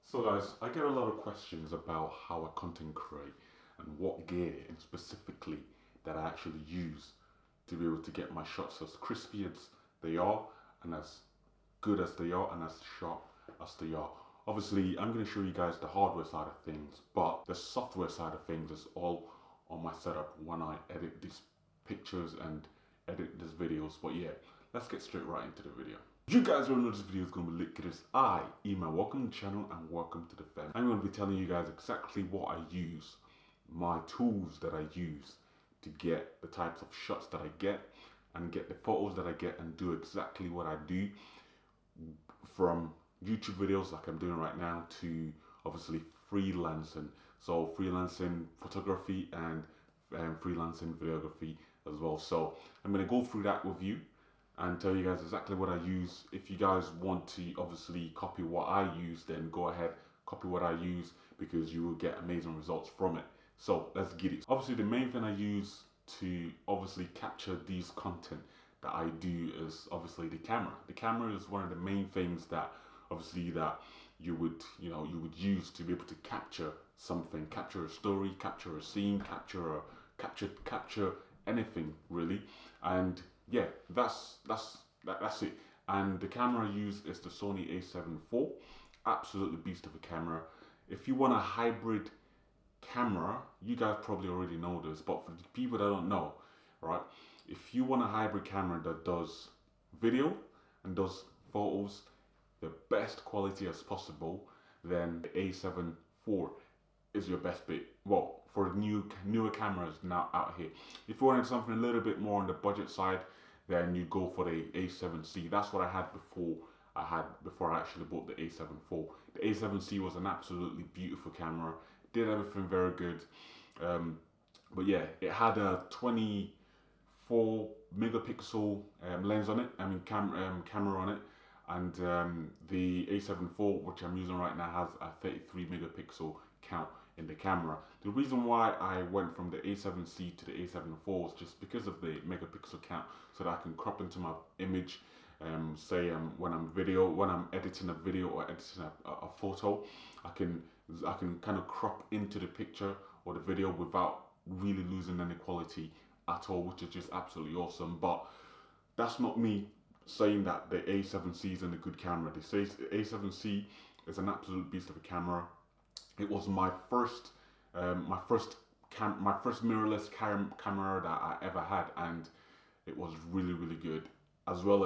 So guys, I get a lot of questions about how I content create and what gear and specifically that I actually use to be able to get my shots as crispy as they are and as good as they are and as sharp as they are. Obviously, I'm going to show you guys the hardware side of things, but the software side of things is all on my setup when I edit these pictures and edit these videos. But yeah, let's get straight right into the video. You guys already know this video is going to be lit because welcome to the channel and welcome to the family. I'm going to be telling you guys exactly what I use, my tools that I use to get the types of shots that I get and get the photos that I get and do exactly what I do, from YouTube videos like I'm doing right now to obviously freelancing. So freelancing photography and freelancing videography as well. So I'm going to go through that with you and tell you guys exactly what I use. If you guys want to obviously copy what I use, then go ahead, copy what I use, because you will get amazing results from it. So let's get it. Obviously the main thing I use to obviously capture these content that I do is obviously the camera. The camera is one of the main things that obviously that you would use to be able to capture something, capture a story, capture a scene, capture anything really. And yeah, that's it. And the camera I use is the Sony A7 IV. Absolutely beast of a camera. If you want a hybrid camera, you guys probably already know this, but for the people that don't know, right? If you want a hybrid camera that does video and does photos the best quality as possible, then the A7 IV is your best bet. Well, for the newer cameras now out here. If you wanted something a little bit more on the budget side, then you go for the A7C. That's what I had before I actually bought the A7 IV. The A7C was an absolutely beautiful camera. Did everything very good. But yeah, it had a 24 megapixel lens on it. I mean camera on it. And the A7 IV, which I'm using right now, has a 33 megapixel count in the camera. The reason why I went from the A7C to the A7 IV was just because of the megapixel count, so that I can crop into my image. Say when I'm editing a video or editing a photo, I can kind of crop into the picture or the video without really losing any quality at all, which is just absolutely awesome. But that's not me saying that the A7C isn't a good camera. The A7C is an absolute beast of a camera. It was my first mirrorless camera that I ever had, and it was really good. As well,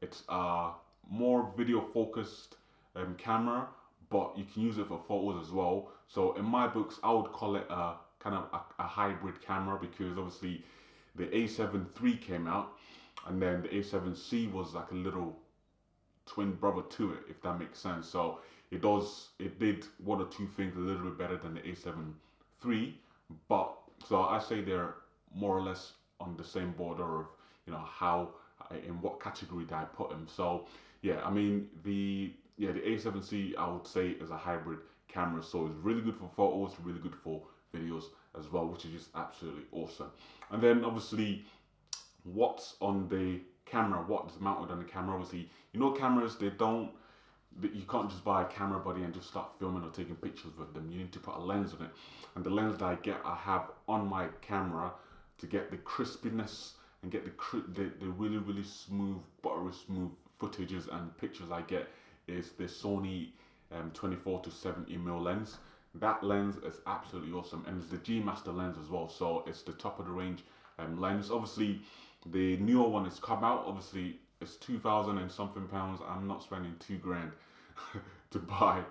it's a more video focused camera, but you can use it for photos as well. So in my books, I would call it a kind of a hybrid camera, because obviously the A7 III came out, and then the A7C was like a little twin brother to it, if that makes sense. So it did one or two things a little bit better than the A7 III, but so I say they're more or less on the same border of how in what category that I put them. So yeah, I mean the A7C I would say is a hybrid camera, so it's really good for photos, really good for videos as well, which is just absolutely awesome. And then obviously what's on the camera, what is mounted on the camera. Obviously, cameras, you can't just buy a camera body and just start filming or taking pictures with them. You need to put a lens on it, and the lens that I have on my camera to get the crispiness and get the really smooth, buttery smooth footages and pictures I get is the Sony 24 to 70mm lens. That lens is absolutely awesome, and it's the G Master lens as well, so it's the top of the range lens. Obviously the newer one has come out. Obviously it's 2,000 and something pounds. I'm not spending £2,000 to buy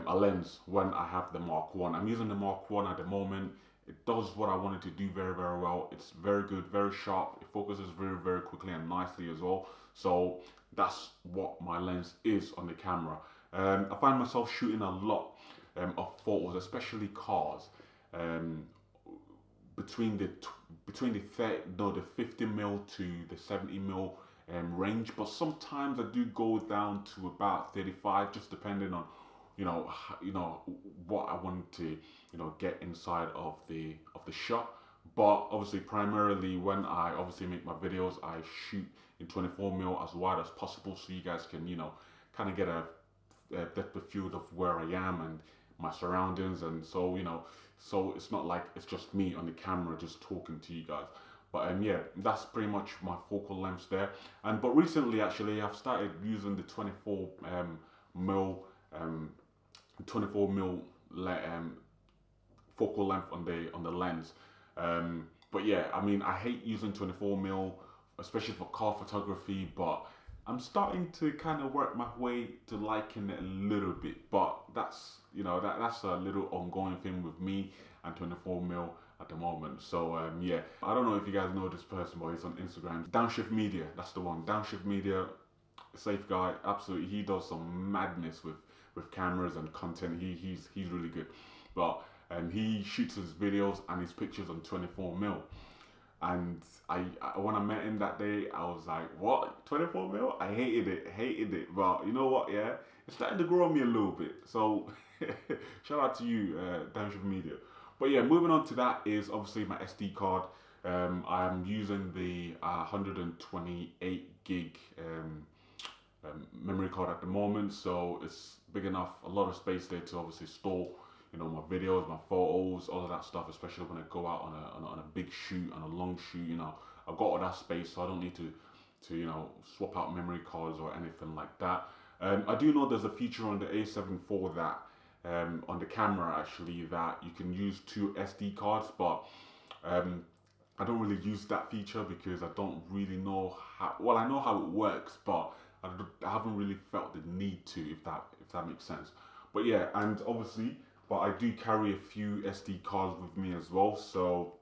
a lens when I have the Mark 1. I'm using the Mark 1 at the moment. It does what I wanted to do very well. It's very good, very sharp. It focuses very quickly and nicely as well. So that's what my lens is on the camera. I find myself shooting a lot of photos, especially cars, between the 50mm to the 70mm range, but sometimes I do go down to about 35, just depending on what I want to get inside of the shot. But obviously primarily when I obviously make my videos, I shoot in 24mm as wide as possible, so you guys can kind of get a depth of field of where I am and my surroundings, and so so it's not like it's just me on the camera just talking to you guys. But yeah, that's pretty much my focal lengths there. And but recently, actually, I've started using the 24 mil, um, 24 mil focal length on the lens. But yeah, I mean, I hate using 24 mil, especially for car photography. But I'm starting to kind of work my way to liking it a little bit. But that's that's a little ongoing thing with me and 24 mil at the moment. So yeah, I don't know if you guys know this person, but he's on Instagram. Downshift Media, that's the one. Downshift Media, safe guy, absolutely. He does some madness with cameras and content. He's really good. But he shoots his videos and his pictures on 24 mil. And I when I met him that day, I was like, what? 24 mil? I hated it. But you know what? Yeah, it's starting to grow on me a little bit. So shout out to you, Downshift Media. But yeah, moving on to that is obviously my SD card. I'm using the 128 gig memory card at the moment, so it's big enough, a lot of space there to obviously store, my videos, my photos, all of that stuff. Especially when I go out on a big shoot, on a long shoot, I've got all that space, so I don't need to swap out memory cards or anything like that. I do know there's a feature on the A7 IV that on the camera actually that you can use 2 SD cards, but I don't really use that feature because I don't really know how. Well, I know how it works, but I haven't really felt the need to, if that makes sense. But yeah, and obviously, but I do carry a few SD cards with me as well. So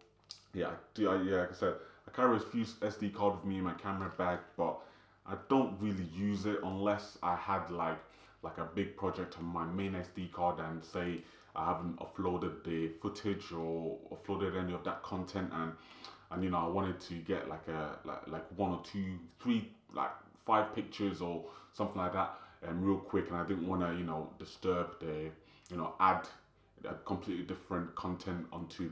yeah, yeah, like I said, I carry a few SD cards with me in my camera bag, but I don't really use it unless I had like a big project on my main SD card, and say I haven't uploaded the footage or uploaded any of that content, and I wanted to get like one or two, three, like 5 pictures or something like that, real quick, and I didn't want to disturb the add a completely different content onto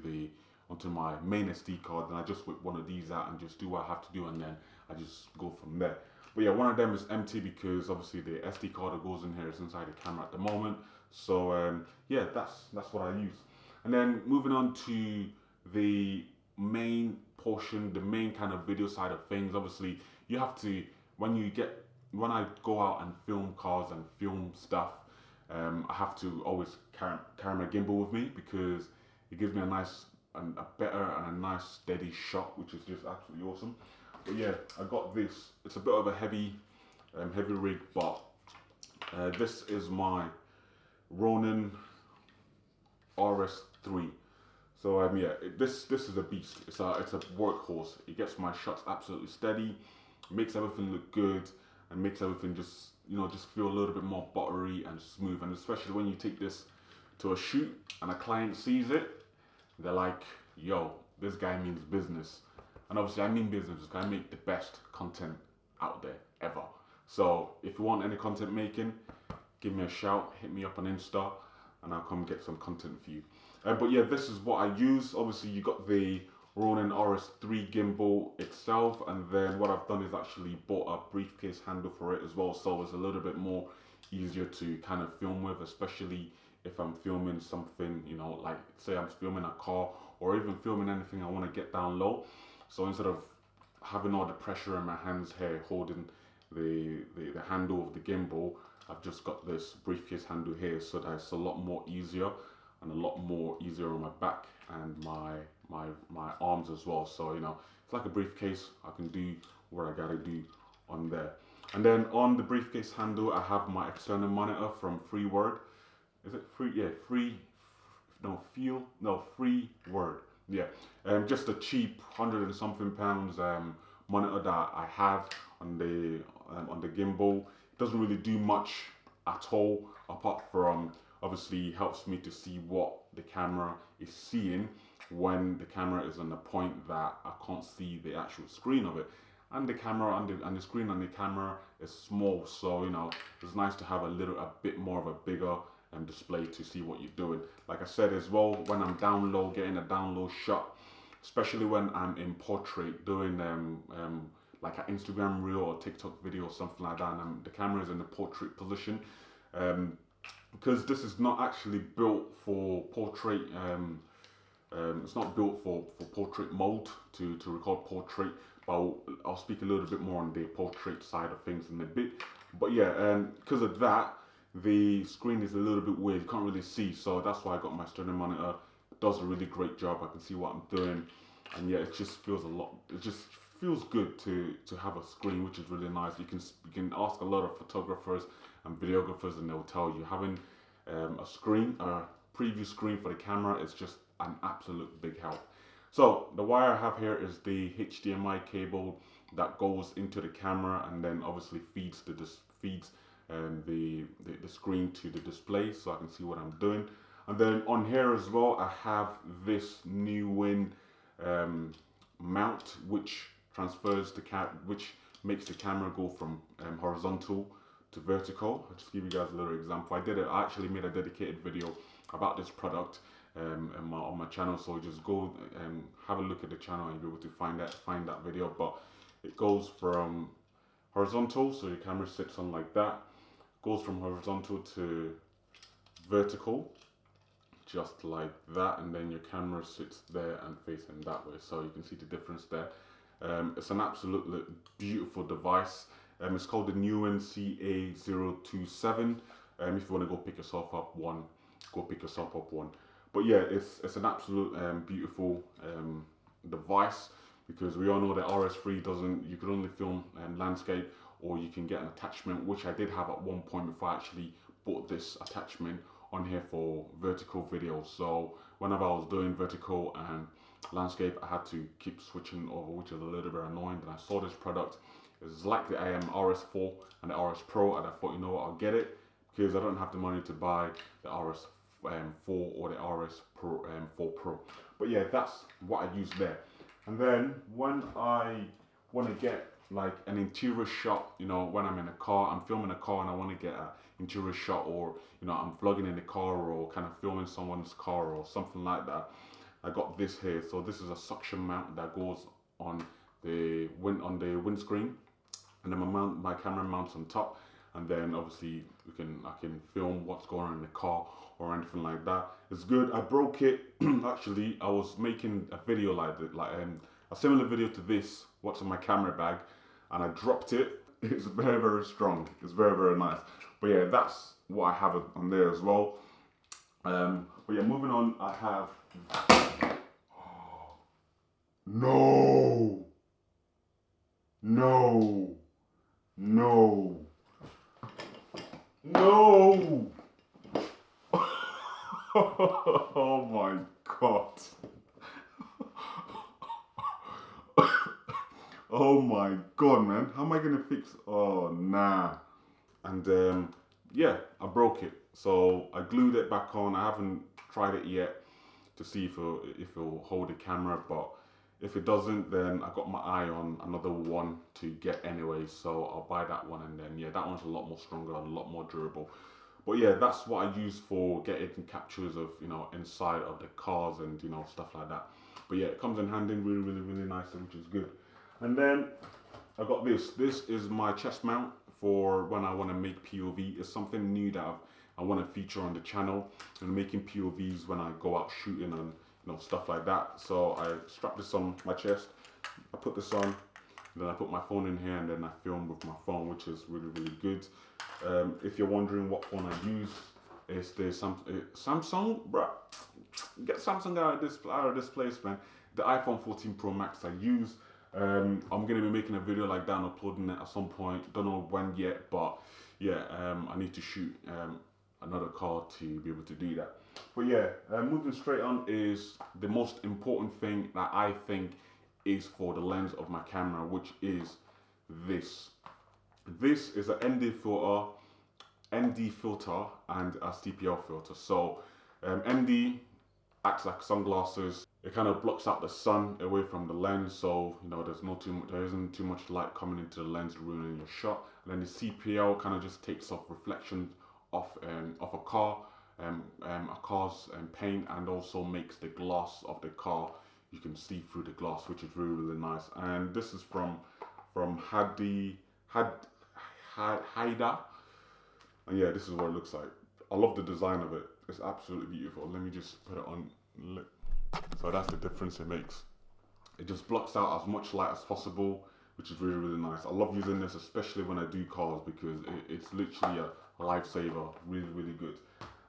my main SD card. Then I just whip one of these out and just do what I have to do, and then I just go from there. But yeah, one of them is empty because obviously the SD card that goes in here is inside the camera at the moment. So yeah, that's what I use. And then moving on to the main portion, the main kind of video side of things. Obviously, you have to when I go out and film cars and film stuff, I have to always carry my gimbal with me because it gives me a nice and a better and a nice steady shot, which is just absolutely awesome. But yeah, I got this. It's a bit of a heavy rig, but this is my Ronin RS3. So yeah, this is a beast. It's a workhorse. It gets my shots absolutely steady, makes everything look good, and makes everything just just feel a little bit more buttery and smooth. And especially when you take this to a shoot and a client sees it, they're like, yo, this guy means business. And obviously I mean business because I make the best content out there ever. So if you want any content making, give me a shout, hit me up on Insta, and I'll come get some content for you. But yeah, this is what I use. Obviously you got the Ronin RS3 gimbal itself, and then what I've done is actually bought a briefcase handle for it as well, so it's a little bit more easier to kind of film with, especially if I'm filming something, like say I'm filming a car or even filming anything I want to get down low. So instead of having all the pressure in my hands here holding the handle of the gimbal, I've just got this briefcase handle here, so that it's a lot more easier and a lot more easier on my back and my arms as well. So it's like a briefcase. I can do what I gotta do on there. And then on the briefcase handle, I have my external monitor from Feelworld. Is it free? Yeah, Feelworld. Yeah, just a cheap £100 and something monitor that I have on the gimbal. It doesn't really do much at all, apart from obviously helps me to see what the camera is seeing when the camera is on a point that I can't see the actual screen of it. And the camera and the screen on the camera is small, so it's nice to have a bit more of a bigger display to see what you're doing. Like I said as well, when I'm down low, getting a down low shot, especially when I'm in portrait doing like an Instagram reel or TikTok video or something like that, and the camera is in the portrait position, because this is not actually built for portrait. It's not built for portrait mode to record portrait. But I'll speak a little bit more on the portrait side of things in a bit. But yeah, because of that, the screen is a little bit weird. You can't really see, so that's why I got my external monitor. It does a really great job. I can see what I'm doing, and yeah, it just feels a lot. It just feels good to have a screen, which is really nice. You can ask a lot of photographers and videographers, and they'll tell you having a screen, a preview screen for the camera is just an absolute big help. So the wire I have here is the HDMI cable that goes into the camera and then obviously feeds the screen to the display, so I can see what I'm doing. And then on here as well, I have this new Win mount, which transfers which makes the camera go from horizontal to vertical. I'll just give you guys a little example. I actually made a dedicated video about this product on my channel, so just go and have a look at the channel and you'll be able to find that video. But it goes from horizontal, so your camera sits on like that, goes from horizontal to vertical, just like that, and then your camera sits there and facing that way, so you can see the difference there. It's an absolutely beautiful device. It's called the Newen CA027. If you want to go pick yourself up one, go pick yourself up one. But yeah, it's an absolute beautiful device, because we all know that RS3 doesn't. You can only film landscape, or you can get an attachment, which I did have at one point before I actually bought this attachment on here for vertical videos. So whenever I was doing vertical and landscape, I had to keep switching over, which is a little bit annoying. And I saw this product. It's like the RS4 and the RS Pro, and I thought, you know what, I'll get it because I don't have the money to buy the RS4 or the RS4 Pro. But yeah, that's what I use there. And then when I want to get like an interior shot, you know, when I'm in a car, I'm filming a car and I want to get an interior shot, or you know, I'm vlogging in the car or kind of filming someone's car or something like that, I got this here. So this is a suction mount that goes on the windscreen, and then my camera mounts on top, and then obviously I can film what's going on in the car or anything like that. It's good. I broke it actually. I was making a video like a similar video to this, what's in my camera bag, and I dropped it. It's very, very strong. It's very, very nice. But yeah, that's what I have on there as well. But yeah, moving on, I have no. Oh my god. Oh my god, man. How am I gonna fix? Oh nah. And yeah, I broke it. So I glued it back on. I haven't tried it yet to see if it'll hold the camera, but if it doesn't, then I got my eye on another one to get anyway, so I'll buy that one, and then yeah, that one's a lot more stronger and a lot more durable. But yeah, that's what I use for getting captures of, you know, inside of the cars and, you know, stuff like that. But yeah, it comes in handy really, really, really nicely, which is good. And then I got this. This is my chest mount for when I want to make POV. It's something new that I want to feature on the channel, and making POVs when I go out shooting and, you know, stuff like that. So I strap this on my chest, I put this on, then I put my phone in here, and then I film with my phone, which is really, really good. If you're wondering what phone I use, it's the Samsung, bruh. Get Samsung out of this place, man. The iPhone 14 Pro Max I use. I'm gonna be making a video like that and uploading it at some point. Don't know when yet, but yeah, I need to shoot another car to be able to do that. But yeah, moving straight on is the most important thing that I think is for the lens of my camera, which is this. This is an ND filter and a CPL filter. So ND acts like sunglasses. It kind of blocks out the sun away from the lens, so you know there isn't too much light coming into the lens ruining your shot. And then the CPL kind of just takes off reflections of a car's paint, and also makes the glass of the car, you can see through the glass, which is really, really nice. And this is from Haida. And yeah, this is what it looks like. I love the design of it. It's absolutely beautiful. Let me just put it on. Look. So that's the difference it makes. It just blocks out as much light as possible, which is really, really nice. I love using this, especially when I do cars, because it's literally a lifesaver. Really, really good.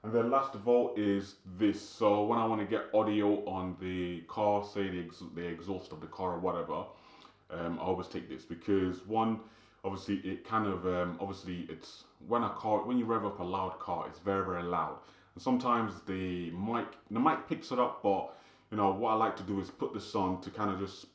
And then last of all is this. So when I want to get audio on the car, say the exhaust of the car or whatever, I always take this because one, obviously it kind of obviously it's when you rev up a loud car, it's very, very loud. And sometimes the mic picks it up, but you know what I like to do is put this on to kind of just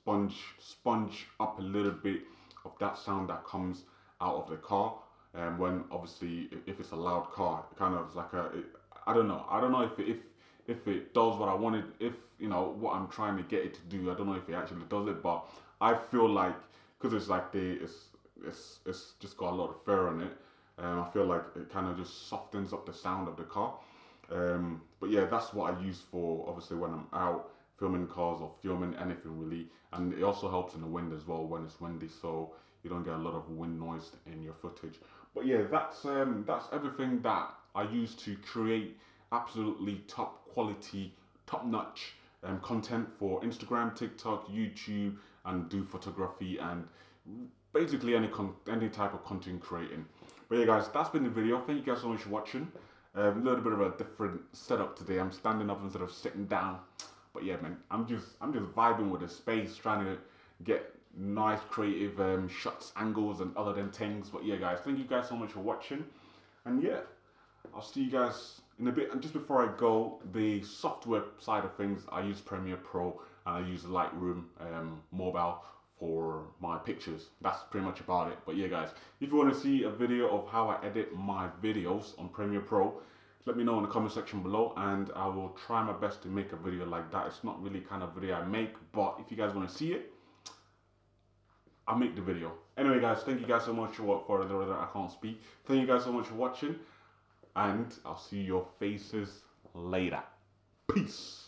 sponge up a little bit of that sound that comes out of the car. And when obviously if it's a loud car, it kind of like I don't know. I don't know if it does what I wanted, if you know what I'm trying to get it to do. I don't know if it actually does it, but I feel like because it's like it's just got a lot of fur on it. I feel like it kind of just softens up the sound of the car. But yeah, that's what I use for obviously when I'm out filming cars or filming anything really, and it also helps in the wind as well when it's windy, so you don't get a lot of wind noise in your footage. But yeah, that's everything that I use to create absolutely top quality, top notch content for Instagram, TikTok, YouTube, and do photography and basically any type of content creating. But yeah, guys, that's been the video. Thank you guys so much for watching. A little bit of a different setup today. I'm standing up instead of sitting down. But yeah, man, I'm just vibing with the space, trying to get nice creative shots, angles, and other than things. But yeah, guys, thank you guys so much for watching. And yeah, I'll see you guys in a bit. And just before I go, the software side of things, I use Premiere Pro and I use Lightroom mobile for my pictures. That's pretty much about it. But yeah, guys, if you want to see a video of how I edit my videos on Premiere Pro, let me know in the comment section below and I will try my best to make a video like that. It's not really kind of video I make, but if you guys want to see it, I'll make the video. Anyway, guys, thank you guys so much for the I can't speak. Thank you guys so much for watching, and I'll see your faces later. Peace.